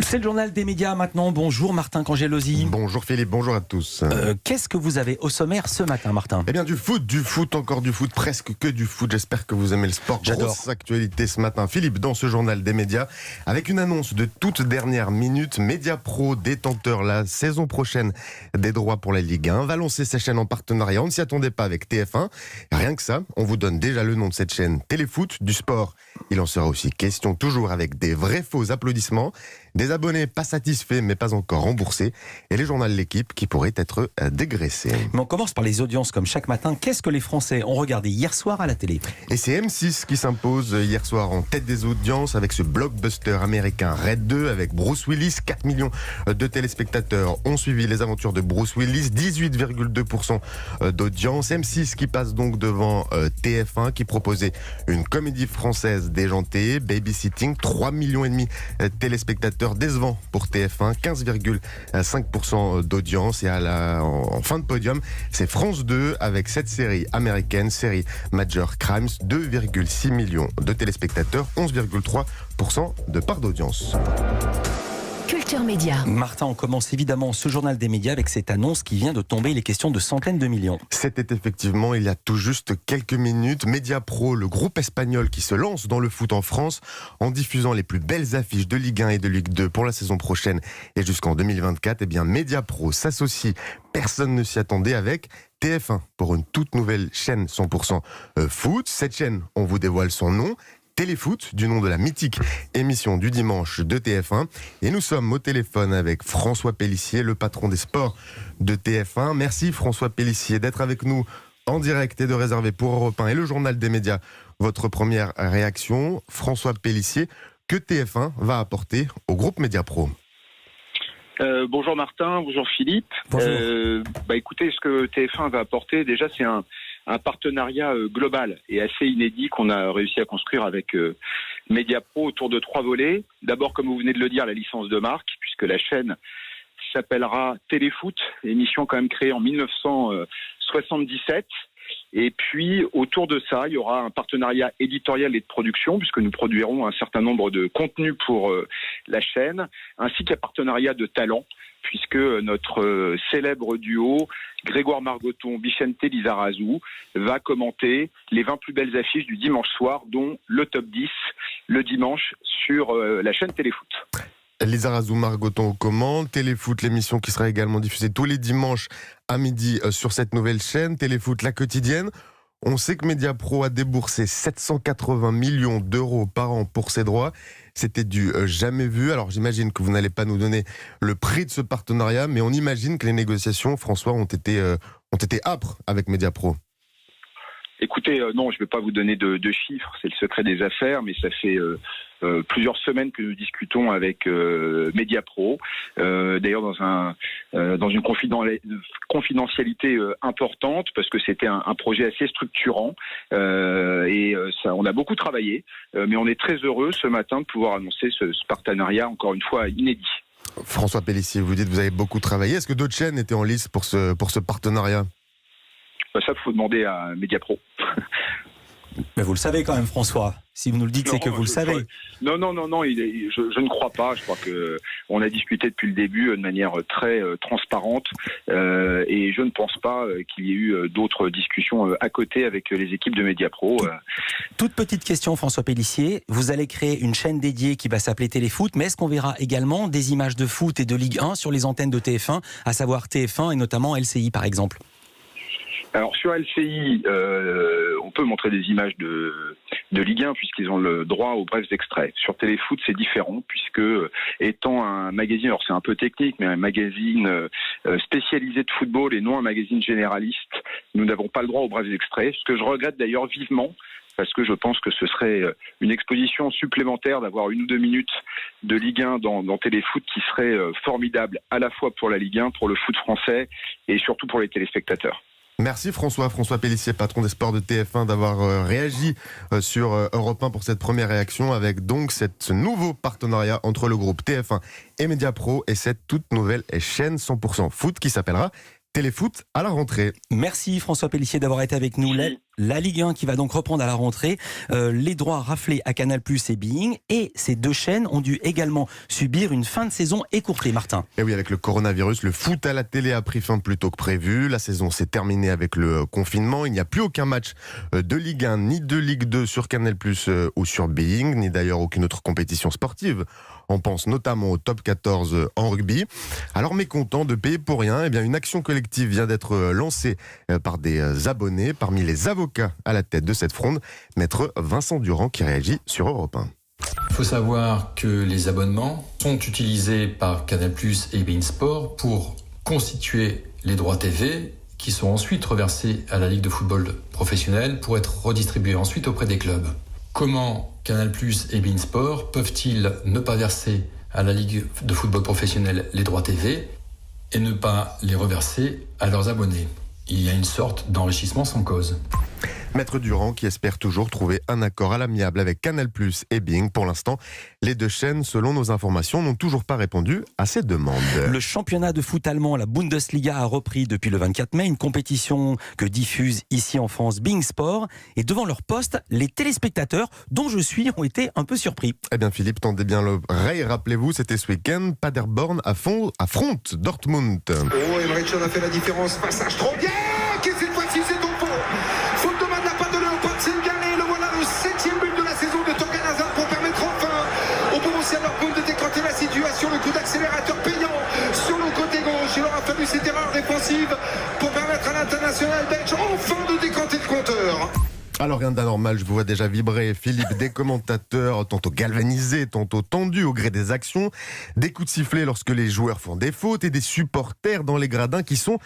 C'est le journal des médias maintenant. Bonjour Martin Cangelosi. Bonjour Philippe, bonjour à tous. Qu'est-ce que vous avez au sommaire ce matin, Martin ? Eh bien du foot, encore du foot, presque que du foot. J'espère que vous aimez le sport. J'adore. Grosse actualité ce matin, Philippe, dans ce journal des médias, avec une annonce de toute dernière minute. Mediapro, détenteur la saison prochaine des droits pour la Ligue 1, va lancer sa chaîne en partenariat. On ne s'y attendait pas avec TF1. Rien que ça, on vous donne déjà le nom de cette chaîne. Téléfoot, du sport. Il en sera aussi question, toujours avec des vrais faux applaudissements. Des abonnés pas satisfaits mais pas encore remboursés, et les journaux de l'équipe qui pourraient être dégraissés. Mais on commence par les audiences comme chaque matin. Qu'est-ce que les Français ont regardé hier soir à la télé ? Et c'est M6 qui s'impose hier soir en tête des audiences avec ce blockbuster américain Raid 2 avec Bruce Willis. 4 millions de téléspectateurs ont suivi les aventures de Bruce Willis, 18,2% d'audience. M6 qui passe donc devant TF1 qui proposait une comédie française déjantée, Babysitting, 3,5 millions de téléspectateurs. Décevant pour TF1, 15,5% d'audience. Et en fin de podium, c'est France 2 avec cette série américaine, série Major Crimes, 2,6 millions de téléspectateurs, 11,3% de part d'audience. Culture Média. Martin, on commence évidemment ce journal des médias avec cette annonce qui vient de tomber. Il est question de centaines de millions. C'était effectivement il y a tout juste quelques minutes. Mediapro, le groupe espagnol qui se lance dans le foot en France en diffusant les plus belles affiches de Ligue 1 et de Ligue 2 pour la saison prochaine et jusqu'en 2024. Eh bien, Mediapro s'associe, personne ne s'y attendait, avec TF1 pour une toute nouvelle chaîne 100% foot. Cette chaîne, on vous dévoile son nom. Téléfoot, du nom de la mythique émission du dimanche de TF1. Et nous sommes au téléphone avec François Pélissier, le patron des sports de TF1. Merci François Pélissier d'être avec nous en direct et de réserver pour Europe 1 et le journal des médias votre première réaction. François Pélissier, que TF1 va apporter au groupe Mediapro ? Bonjour Martin, bonjour Philippe. Bonjour. Écoutez, ce que TF1 va apporter, déjà c'est un partenariat global et assez inédit qu'on a réussi à construire avec Mediapro autour de 3 volets. D'abord, comme vous venez de le dire, la licence de marque, puisque la chaîne s'appellera Téléfoot, émission quand même créée en 1977. Et puis, autour de ça, il y aura un partenariat éditorial et de production, puisque nous produirons un certain nombre de contenus pour la chaîne, ainsi qu'un partenariat de talent, puisque notre célèbre duo, Grégoire Margoton, Vicente Lizarazu, va commenter les 20 plus belles affiches du dimanche soir, dont le top 10, le dimanche, sur la chaîne Téléfoot. Lizarazu, Margoton aux commandes. Téléfoot, l'émission qui sera également diffusée tous les dimanches à midi sur cette nouvelle chaîne. Téléfoot, la quotidienne. On sait que Mediapro a déboursé 780 millions d'euros par an pour ses droits. C'était du jamais vu. Alors j'imagine que vous n'allez pas nous donner le prix de ce partenariat, mais on imagine que les négociations, François, ont été âpres avec Mediapro. Écoutez, non, je ne vais pas vous donner de chiffres, c'est le secret des affaires, mais ça fait plusieurs semaines que nous discutons avec Mediapro, d'ailleurs dans une confidentialité importante, parce que c'était un projet assez structurant, et ça, on a beaucoup travaillé, mais on est très heureux ce matin de pouvoir annoncer ce partenariat, encore une fois, inédit. François Pélissier, vous dites que vous avez beaucoup travaillé. Est-ce que d'autres chaînes étaient en lice pour ce partenariat ? Ça, il faut demander à Mediapro. Mais vous le savez quand même, François. Si vous nous le dites, c'est que vous le savez. Non, je ne crois pas. Je crois qu'on a discuté depuis le début de manière très transparente et je ne pense pas qu'il y ait eu d'autres discussions à côté avec les équipes de Mediapro. Toute petite question, François Pélissier. Vous allez créer une chaîne dédiée qui va s'appeler Téléfoot, mais est-ce qu'on verra également des images de foot et de Ligue 1 sur les antennes de TF1, à savoir TF1 et notamment LCI par exemple ? Alors sur LCI, on peut montrer des images de Ligue 1 puisqu'ils ont le droit aux brefs extraits. Sur Téléfoot, c'est différent puisque étant un magazine, alors c'est un peu technique, mais un magazine spécialisé de football et non un magazine généraliste, nous n'avons pas le droit aux brefs extraits. Ce que je regrette d'ailleurs vivement, parce que je pense que ce serait une exposition supplémentaire d'avoir 1 ou 2 minutes de Ligue 1 dans Téléfoot qui serait formidable à la fois pour la Ligue 1, pour le foot français et surtout pour les téléspectateurs. Merci François Pélissier, patron des sports de TF1, d'avoir réagi sur Europe 1 pour cette première réaction avec donc ce nouveau partenariat entre le groupe TF1 et Mediapro et cette toute nouvelle chaîne 100% foot qui s'appellera Téléfoot à la rentrée. Merci François Pélissier d'avoir été avec nous. La Ligue 1 qui va donc reprendre à la rentrée. Les droits raflés à Canal+ et Bein. Et ces deux chaînes ont dû également subir une fin de saison écourtée, Martin. Et oui, avec le coronavirus, le foot à la télé a pris fin plus tôt que prévu. La saison s'est terminée avec le confinement. Il n'y a plus aucun match de Ligue 1 ni de Ligue 2 sur Canal+ ou sur Bein, ni d'ailleurs aucune autre compétition sportive. On pense notamment au top 14 en rugby. Alors mécontent de payer pour rien, eh bien une action collective vient d'être lancée par des abonnés. Parmi les avocats à la tête de cette fronde, maître Vincent Durand qui réagit sur Europe 1. Il faut savoir que les abonnements sont utilisés par Canal+ et Bein Sport pour constituer les droits TV qui sont ensuite reversés à la Ligue de football professionnelle pour être redistribués ensuite auprès des clubs. Comment Canal+ et Bein Sport peuvent-ils ne pas verser à la Ligue de football professionnel les droits TV et ne pas les reverser à leurs abonnés? Il y a une sorte d'enrichissement sans cause. Maître Durand qui espère toujours trouver un accord à l'amiable avec Canal+ et Bein. Pour l'instant, les deux chaînes, selon nos informations, n'ont toujours pas répondu à ces demandes. Le championnat de foot allemand, la Bundesliga, a repris depuis le 24 mai, une compétition que diffuse ici en France Bein Sport. Et devant leur poste, les téléspectateurs, dont je suis, ont été un peu surpris. Eh bien Philippe, tendez bien l'oreille. Rappelez-vous, c'était ce week-end, Paderborn affronte Dortmund. Oh, Emre Can a fait la différence. Passage trop bien. Qui cette fois-ci, c'est ton pot. Faute de main de la part de Léopold Senghane. Le voilà, le 7e but de la saison de Torgan Hazard pour permettre enfin au Borussia Dortmund de décrocher la situation. Le coup d'accélérateur payant sur le côté gauche. Il aura fallu cette erreur défensive pour permettre à l'international belge enfin de décanter le compteur. Alors rien d'anormal, je vous vois déjà vibrer, Philippe, des commentateurs tantôt galvanisés, tantôt tendus au gré des actions, des coups de sifflet lorsque les joueurs font des fautes et des supporters dans les gradins qui sont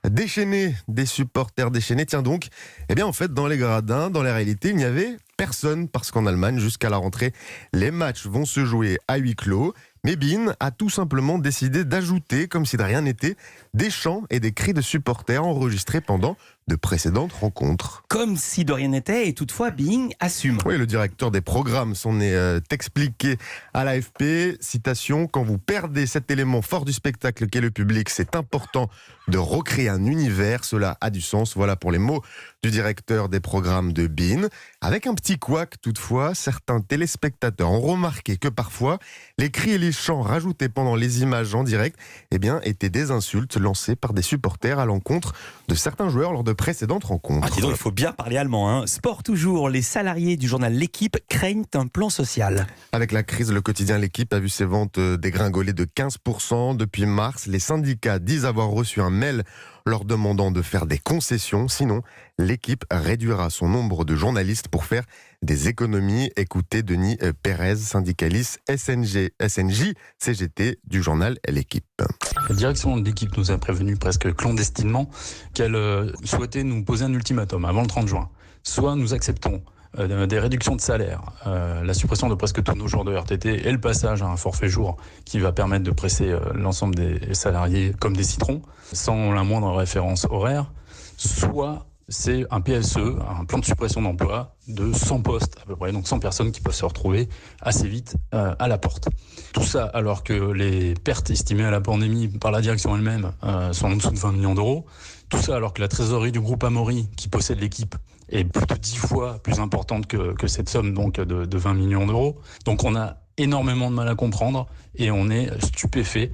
déchaînés. Des supporters déchaînés, tiens donc, eh bien en fait dans les gradins, dans la réalité, il n'y avait personne parce qu'en Allemagne, jusqu'à la rentrée, les matchs vont se jouer à huis clos. Mais Bein a tout simplement décidé d'ajouter, comme si de rien n'était, des chants et des cris de supporters enregistrés pendant de précédentes rencontres. Comme si de rien n'était, et toutefois Bein assume. Oui, le directeur des programmes s'en est expliqué à l'AFP. Citation, quand vous perdez cet élément fort du spectacle qu'est le public, c'est important de recréer un univers. Cela a du sens. Voilà pour les mots du directeur des programmes de Bein. Avec un petit couac toutefois, certains téléspectateurs ont remarqué que parfois, les cris et les chants rajoutés pendant les images en direct étaient des insultes lancées par des supporters à l'encontre de certains joueurs lors de précédentes rencontres. Ah, dis donc, il faut bien parler allemand, hein. Sport toujours, les salariés du journal L'Équipe craignent un plan social. Avec la crise, le quotidien L'Équipe a vu ses ventes dégringoler de 15% depuis mars. Les syndicats disent avoir reçu un mail leur demandant de faire des concessions. Sinon, L'Équipe réduira son nombre de journalistes pour faire des économies. Écoutez Denis Pérez, syndicaliste SNJ CGT du journal L'Équipe. La direction de l'Équipe nous a prévenu presque clandestinement qu'elle souhaitait nous poser un ultimatum avant le 30 juin. Soit nous acceptons des réductions de salaire, la suppression de presque tous nos jours de RTT et le passage à un forfait jour qui va permettre de presser l'ensemble des salariés comme des citrons, sans la moindre référence horaire, soit c'est un PSE, un plan de suppression d'emploi de 100 postes à peu près, donc 100 personnes qui peuvent se retrouver assez vite à la porte. Tout ça alors que les pertes estimées à la pandémie par la direction elle-même sont en dessous de 20 millions d'euros. Tout ça alors que la trésorerie du groupe Amaury, qui possède l'Équipe, est plus de 10 fois plus importante que cette somme donc de 20 millions d'euros. Donc on a énormément de mal à comprendre et on est stupéfait.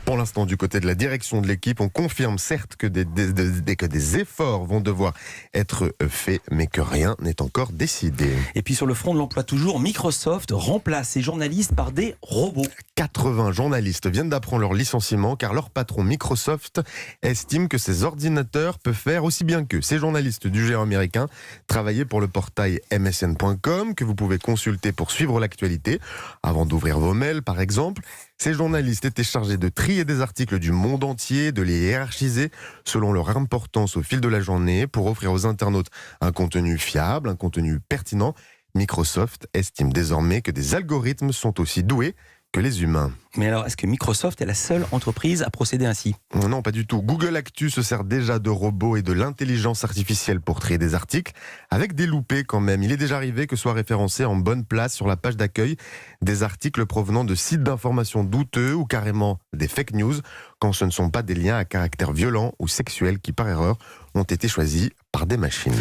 Pour l'instant, du côté de la direction de l'Équipe, on confirme certes que des efforts vont devoir être faits, mais que rien n'est encore décidé. Et puis sur le front de l'emploi toujours, Microsoft remplace ses journalistes par des robots. 80 journalistes viennent d'apprendre leur licenciement car leur patron Microsoft estime que ces ordinateurs peuvent faire aussi bien que ces journalistes du géant américain travailler pour le portail msn.com que vous pouvez consulter pour suivre l'actualité avant d'ouvrir vos mails par exemple. Ces journalistes étaient chargés de trier des articles du monde entier, de les hiérarchiser selon leur importance au fil de la journée pour offrir aux internautes un contenu fiable, un contenu pertinent. Microsoft estime désormais que des algorithmes sont aussi doués que les humains. Mais alors, est-ce que Microsoft est la seule entreprise à procéder ainsi ? Non, pas du tout. Google Actu se sert déjà de robots et de l'intelligence artificielle pour trier des articles, avec des loupés quand même. Il est déjà arrivé que soient référencés en bonne place sur la page d'accueil des articles provenant de sites d'information douteux ou carrément des fake news, quand ce ne sont pas des liens à caractère violent ou sexuel qui, par erreur, ont été choisis par des machines.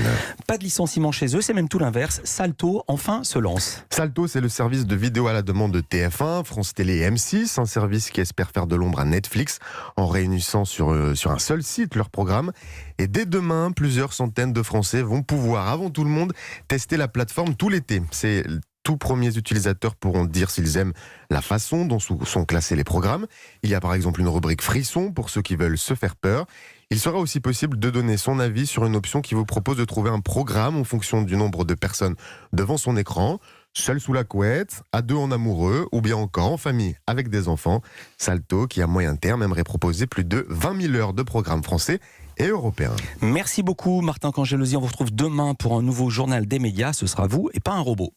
Pas de licenciement chez eux, c'est même tout l'inverse. Salto, enfin, se lance. Salto, c'est le service de vidéo à la demande de TF1, France Télé et M6, un service qui espère faire de l'ombre à Netflix en réunissant sur un seul site leur programme. Et dès demain, plusieurs centaines de Français vont pouvoir, avant tout le monde, tester la plateforme tout l'été. C'est tous premiers utilisateurs pourront dire s'ils aiment la façon dont sont classés les programmes. Il y a par exemple une rubrique frisson pour ceux qui veulent se faire peur. Il sera aussi possible de donner son avis sur une option qui vous propose de trouver un programme en fonction du nombre de personnes devant son écran, seul sous la couette, à deux en amoureux ou bien encore en famille avec des enfants. Salto, qui à moyen terme aimerait proposer plus de 20 000 heures de programmes français et européens. Merci beaucoup Martin Cangelosi, on vous retrouve demain pour un nouveau journal des médias. Ce sera vous et pas un robot.